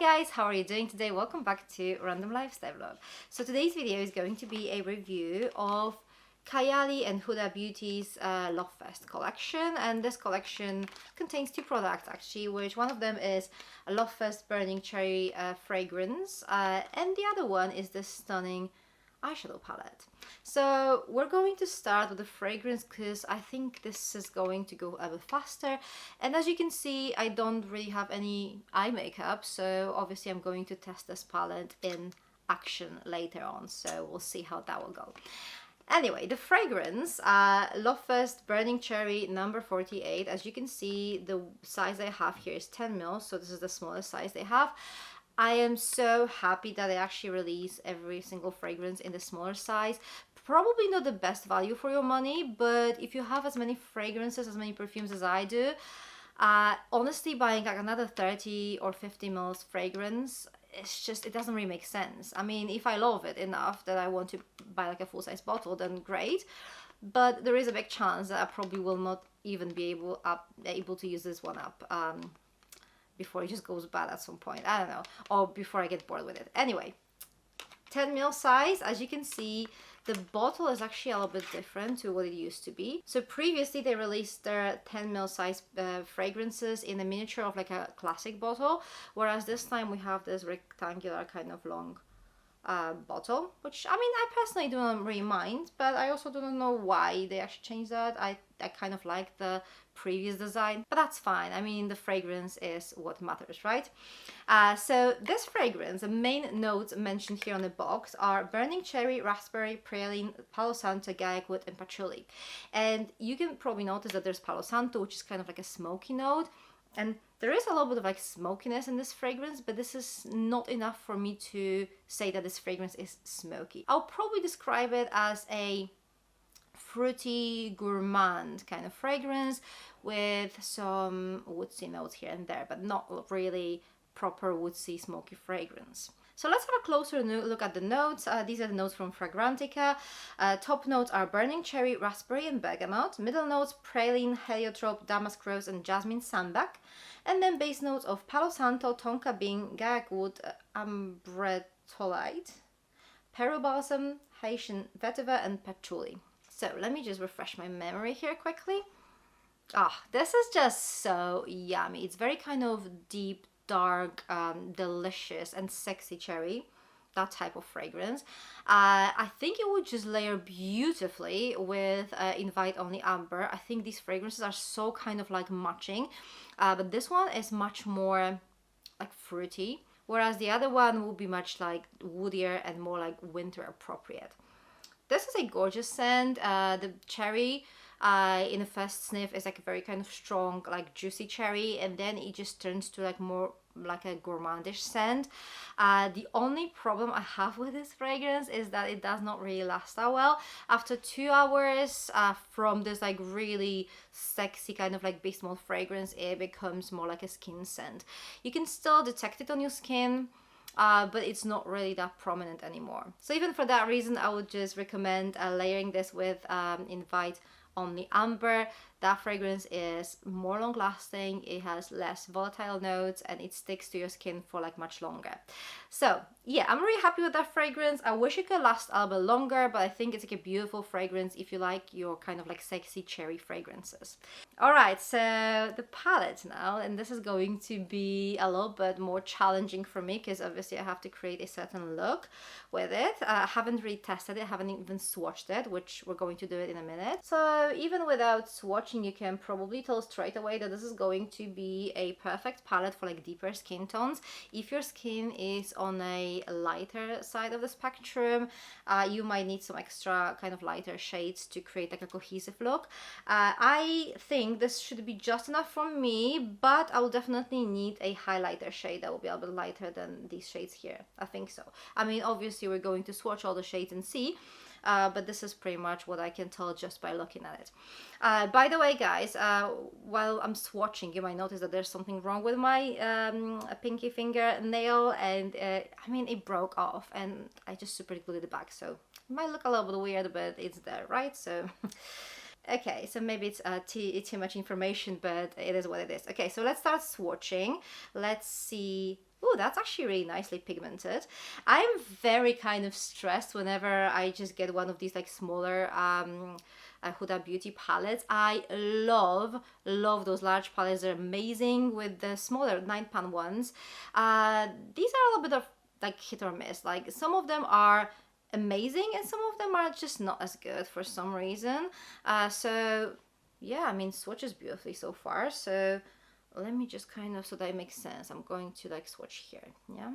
guys, how are you doing today? Welcome back to Random Lifestyle Vlog. So today's video is going to be a review of Kayali and Huda Beauty's Lovefest collection, and this collection contains two products actually, which one of them is a Lovefest Burning Cherry fragrance, and the other one is this stunning eyeshadow palette. So we're going to start with the fragrance because I think this is going to go a bit faster, and as you can see I don't really have any eye makeup, so obviously I'm going to test this palette in action later on, so we'll see how that will go. Anyway, the fragrance, Lovefest Burning Cherry number 48. As you can see, the size I have here is 10 ml, so this is the smallest size they have. I am so happy that they actually release every single fragrance in the smaller size. Probably not the best value for your money, but if you have as many fragrances, as many perfumes as I do, honestly buying like another 30 or 50 ml fragrance, it doesn't really make sense. I mean, if I love it enough that I want to buy like a full-size bottle, then great, but there is a big chance that I probably will not even be able to use this one up before it just goes bad at some point, I don't know, or before I get bored with it. Anyway, 10 ml size. As you can see, the bottle is actually a little bit different to what it used to be. So previously they released their 10 ml size fragrances in a miniature of like a classic bottle, whereas this time we have this rectangular kind of long bottle, which I mean, I personally do not really mind, but I also don't know why they actually changed that. I kind of like the previous design, but that's fine. I mean, the fragrance is what matters, right? So this fragrance, the main notes mentioned here on the box are burning cherry, raspberry, praline, palo santo, gaiac wood, and patchouli. And you can probably notice that there's palo santo, which is kind of like a smoky note, and there is a little bit of like smokiness in this fragrance, but this is not enough for me to say that this fragrance is smoky. I'll probably describe it as a fruity gourmand kind of fragrance with some woodsy notes here and there, but not really proper woodsy smoky fragrance. So let's have a closer look at the notes. These are the notes from Fragrantica. Top notes are burning cherry, raspberry, and bergamot. Middle notes praline, heliotrope, damask rose, and jasmine sambac. And then base notes of palo santo, tonka bean, gaiac wood, ambretolite, peru balsam, Haitian vetiver, and patchouli. So let me just refresh my memory here quickly. This is just so yummy. It's very kind of deep, dark, delicious and sexy cherry, that type of fragrance. I think it would just layer beautifully with Invite Only Amber. I think these fragrances are so kind of like matching, but this one is much more like fruity, whereas the other one will be much like woodier and more like winter appropriate. This is a gorgeous scent. The cherry in the first sniff is like a very kind of strong, like juicy cherry, and then it just turns to like more like a gourmandish scent. The only problem I have with this fragrance is that it does not really last that well. After 2 hours from this like really sexy kind of like base mode fragrance, it becomes more like a skin scent. You can still detect it on your skin, but it's not really that prominent anymore. So even for that reason, I would just recommend layering this with Invite Only Amber. That fragrance is more long lasting, it has less volatile notes, and it sticks to your skin for like much longer. So yeah, I'm really happy with that fragrance. I wish it could last a little bit longer, but I think it's like a beautiful fragrance if you like your kind of like sexy cherry fragrances. Alright, so the palette now, and this is going to be a little bit more challenging for me because obviously I have to create a certain look with it. I haven't really tested it, I haven't even swatched it, which we're going to do it in a minute. So even without swatching, you can probably tell straight away that this is going to be a perfect palette for like deeper skin tones. If your skin is on a lighter side of the spectrum, you might need some extra kind of lighter shades to create like a cohesive look. I think this should be just enough for me, but I will definitely need a highlighter shade that will be a bit lighter than these shades here. I think so. I mean, obviously we're going to swatch all the shades and see, but this is pretty much what I can tell just by looking at it. By the way, guys, while I'm swatching, you might notice that there's something wrong with my pinky finger nail, and I mean, it broke off, and I just super glued it back, so it might look a little bit weird, but it's there, right? So Okay, so maybe it's too much information, but it is what it is. Okay, so let's start swatching. Let's see Oh, that's actually really nicely pigmented. I'm very kind of stressed whenever I just get one of these like smaller Huda Beauty palettes. I love those large palettes. They're amazing. With the smaller 9-pan ones, these are a little bit of like hit or miss. Like some of them are amazing and some of them are just not as good for some reason. So yeah, I mean, swatches beautifully so far. So let me just kind of, so that it makes sense, I'm going to like swatch here. Yeah.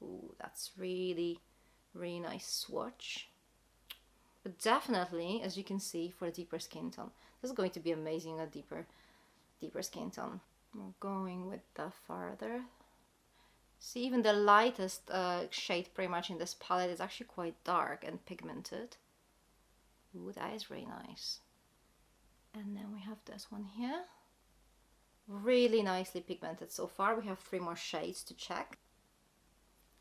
Ooh, that's really nice swatch. But definitely, as you can see, for a deeper skin tone, this is going to be amazing. A deeper skin tone. We're going with the farther. See, even the lightest shade pretty much in this palette is actually quite dark and pigmented. Ooh, that is really nice. And then we have this one here. Really nicely pigmented so far. We have 3 more shades to check.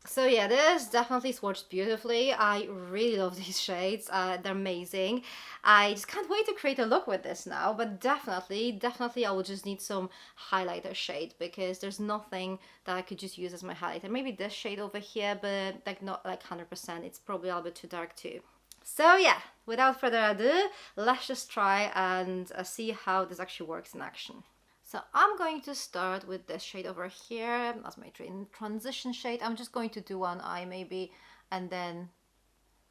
So yeah, this definitely swatched beautifully. I really love these shades. They're amazing. I just can't wait to create a look with this now, but definitely I will just need some highlighter shade because there's nothing that I could just use as my highlighter. Maybe this shade over here, but like not like 100%. It's probably a little bit too dark too. So yeah, without further ado, let's just try and see how this actually works in action. So I'm going to start with this shade over here as my transition shade. I'm just going to do one eye maybe, and then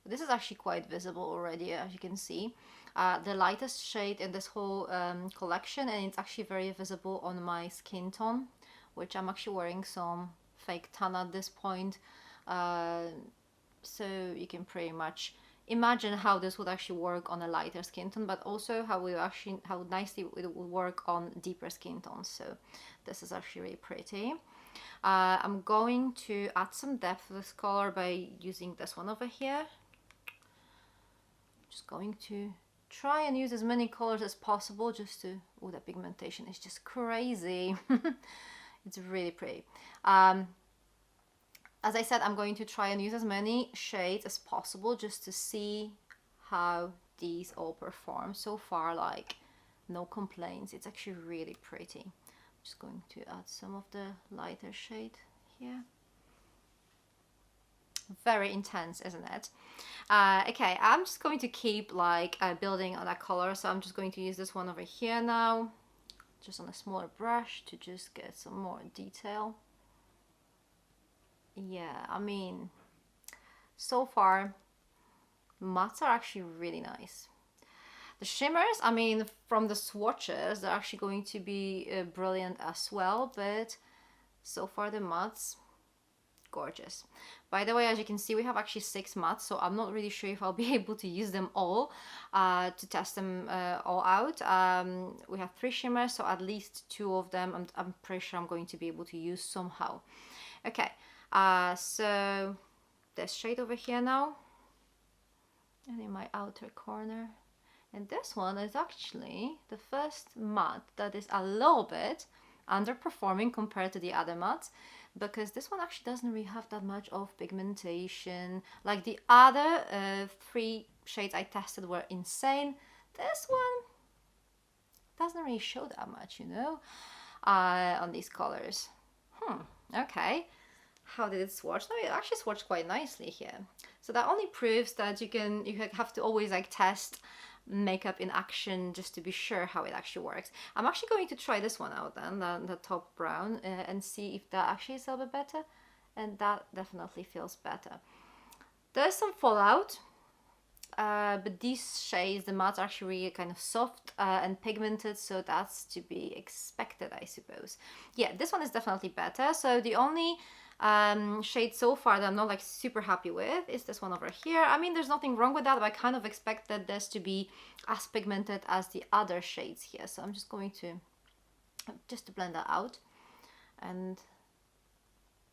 this is actually quite visible already, as you can see. The lightest shade in this whole collection, and it's actually very visible on my skin tone, which I'm actually wearing some fake tan at this point. So you can pretty much imagine how this would actually work on a lighter skin tone, but also how nicely it would work on deeper skin tones. So this is actually really pretty. I'm going to add some depth to this color by using this one over here. Just going to try and use as many colors as possible just to, oh, the pigmentation is just crazy. It's really pretty. As I said, I'm going to try and use as many shades as possible just to see how these all perform. So far, like, no complaints. It's actually really pretty. I'm just going to add some of the lighter shade here. Very intense, isn't it? Okay, I'm just going to keep like building on that color. So I'm just going to use this one over here now, just on a smaller brush to just get some more detail. Yeah, I mean, so far, mattes are actually really nice. The shimmers, I mean, from the swatches, they're actually going to be brilliant as well, but so far the mattes, gorgeous. By the way, as you can see, we have actually 6 mattes, so I'm not really sure if I'll be able to use them all to test them all out. We have 3 shimmers, so at least 2 of them I'm pretty sure I'm going to be able to use somehow. Okay. So this shade over here now, and in my outer corner, and this one is actually the first matte that is a little bit underperforming compared to the other mattes, because this one actually doesn't really have that much of pigmentation. Like the other 3 shades I tested were insane. This one doesn't really show that much, you know, on these colors. Okay. How did it swatch? No, it actually swatched quite nicely here. So that only proves that you have to always like test makeup in action just to be sure how it actually works. I'm actually going to try this one out then, the top brown, and see if that actually is a little bit better. And that definitely feels better. There's some fallout, but these shades, the mattes are actually really kind of soft and pigmented, so that's to be expected, I suppose. Yeah, this one is definitely better. So the only shade so far that I'm not like super happy with is this one over here. I mean, there's nothing wrong with that, but I kind of expected this to be as pigmented as the other shades here. So I'm just going to blend that out and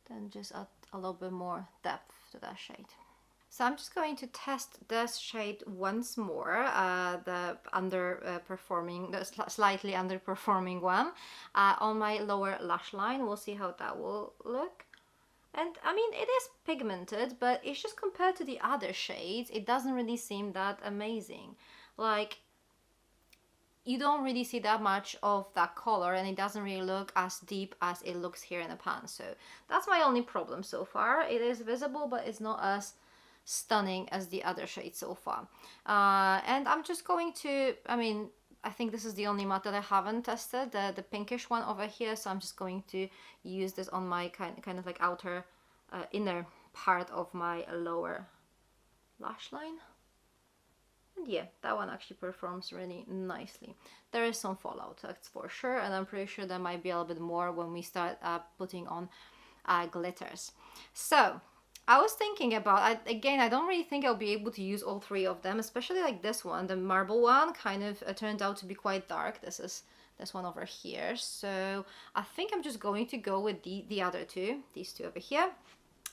then just add a little bit more depth to that shade. So I'm just going to test this shade once more, the slightly underperforming one, on my lower lash line. We'll see how that will look. And I mean, it is pigmented, but it's just compared to the other shades, it doesn't really seem that amazing. Like, you don't really see that much of that color, and it doesn't really look as deep as it looks here in the pan. So that's my only problem so far. It is visible, but it's not as stunning as the other shade so far. And I'm just going to, I mean, I think this is the only matte that I haven't tested, the pinkish one over here. So I'm just going to use this on my kind of like outer inner part of my lower lash line. And yeah, that one actually performs really nicely. There is some fallout, that's for sure, and I'm pretty sure there might be a little bit more when we start putting on glitters. So I was thinking about, again, I don't really think I'll be able to use all three of them, especially like this one, the marble one, kind of turned out to be quite dark. This is this one over here. So I think I'm just going to go with the other two, these two over here.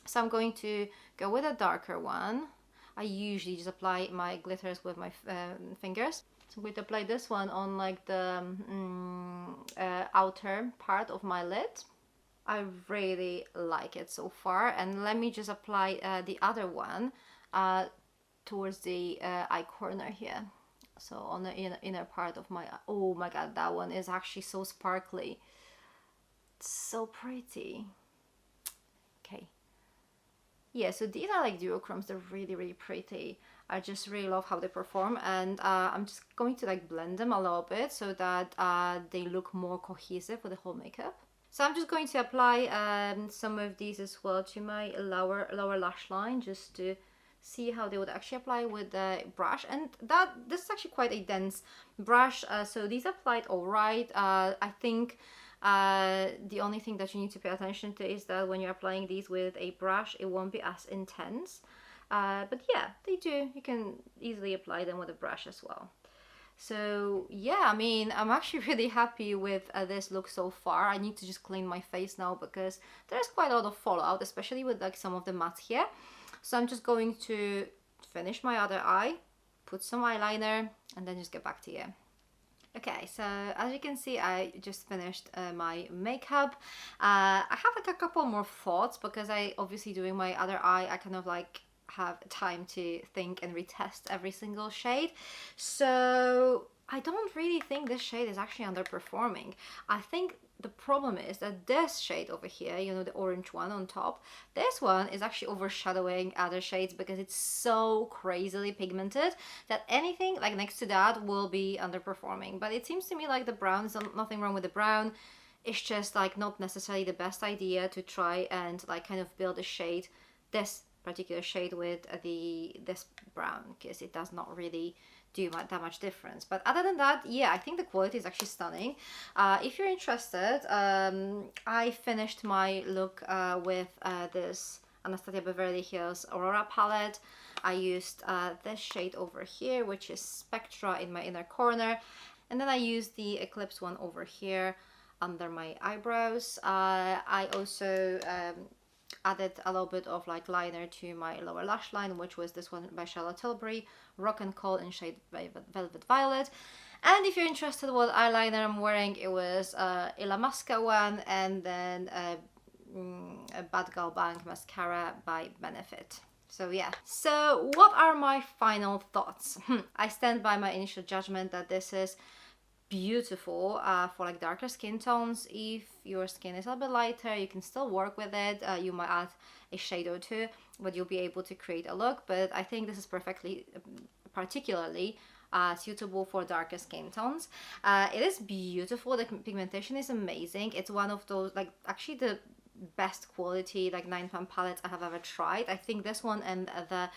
So I'm going to go with a darker one. I usually just apply my glitters with my fingers. So I'm going to apply this one on like the outer part of my lid. I really like it so far, and let me just apply the other one towards the eye corner here. So on the inner part of my, oh my god, that one is actually so sparkly. It's so pretty. Okay. Yeah, so these are like duochromes. They're really pretty. I just really love how they perform, and I'm just going to like blend them a little bit so that they look more cohesive with the whole makeup. So I'm just going to apply some of these as well to my lower lash line, just to see how they would actually apply with the brush. And this is actually quite a dense brush, so these applied all right. I think the only thing that you need to pay attention to is that when you're applying these with a brush, it won't be as intense. But yeah, they do. You can easily apply them with a brush as well. So yeah, I mean, I'm actually really happy with this look so far. I need to just clean my face now because there's quite a lot of fallout, especially with like some of the matte here. So I'm just going to finish my other eye, put some eyeliner, and then just get back to you. Okay, so as you can see, I just finished my makeup. I have like a couple more thoughts because I obviously doing my other eye, I kind of like have time to think and retest every single shade. So I don't really think this shade is actually underperforming. I think the problem is that this shade over here, you know, the orange one on top, this one is actually overshadowing other shades because it's so crazily pigmented that anything like next to that will be underperforming. But it seems to me like the brown, is nothing wrong with the brown. It's just like not necessarily the best idea to try and like kind of build a shade, this particular shade with this brown, because it does not really do that much difference. But other than that, yeah, I think the quality is actually stunning. If you're interested, I finished my look with this Anastasia Beverly Hills Aurora palette. I used this shade over here, which is Spectra, in my inner corner, and then I used the Eclipse one over here under my eyebrows. I also added a little bit of like liner to my lower lash line, which was this one by Charlotte Tilbury, Rock and Coal in shade Velvet Violet. And if you're interested what eyeliner I'm wearing, it was Illamasqua one, and then a Bad Gal Bank mascara by Benefit. So yeah, so what are my final thoughts? I stand by my initial judgment that this is beautiful for like darker skin tones. If your skin is a bit lighter, you can still work with it. You might add a shade or two, but you'll be able to create a look. But I think this is perfectly, particularly suitable for darker skin tones. It is beautiful. The pigmentation is amazing. It's one of those, like, actually the best quality like 9-pan palettes I have ever tried. I think this one and the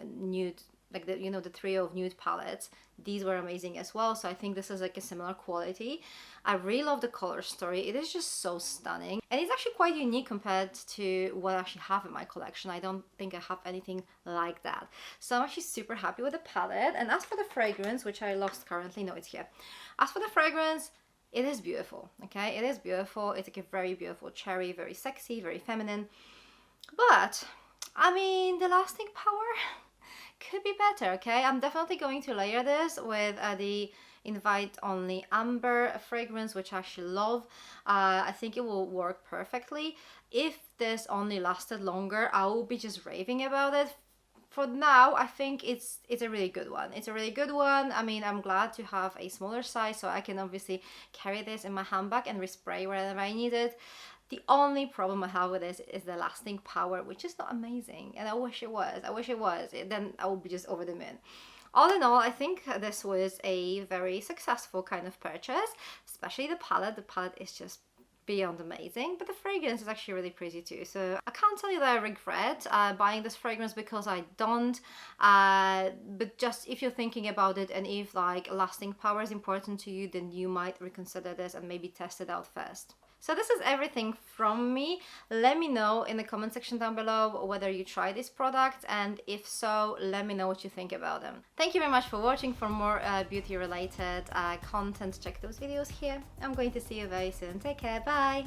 nude, like the, you know, the trio of nude palettes, these were amazing as well. So I think this is like a similar quality. I really love the color story. It is just so stunning, and it's actually quite unique compared to what I actually have in my collection. I don't think I have anything like that. So I'm actually super happy with the palette. And as for the fragrance, which I lost currently, no, it's here. As for the fragrance, it is beautiful, okay? It is beautiful. It's like a very beautiful cherry, very sexy, very feminine. But I mean, the lasting power could be better, okay? I'm definitely going to layer this with the Invite Only Amber fragrance, which I actually love. I think it will work perfectly. If this only lasted longer, I will be just raving about it. for now, I think it's a really good one. It's a really good one. I mean, I'm glad to have a smaller size so I can obviously carry this in my handbag and respray wherever I need it. The only problem I have with this is the lasting power, which is not amazing, and I wish it was. I wish it was. Then I would be just over the moon. All in all, I think this was a very successful kind of purchase, especially the palette. The palette is just beyond amazing, but the fragrance is actually really pretty too. So I can't tell you that I regret buying this fragrance, because I don't, but just if you're thinking about it and if like lasting power is important to you, then you might reconsider this and maybe test it out first. So this is everything from me. Let me know in the comment section down below whether you try this product, and if so, let me know what you think about them. Thank you very much for watching. For more beauty related content, check those videos here. I'm going to see you very soon. Take care, bye!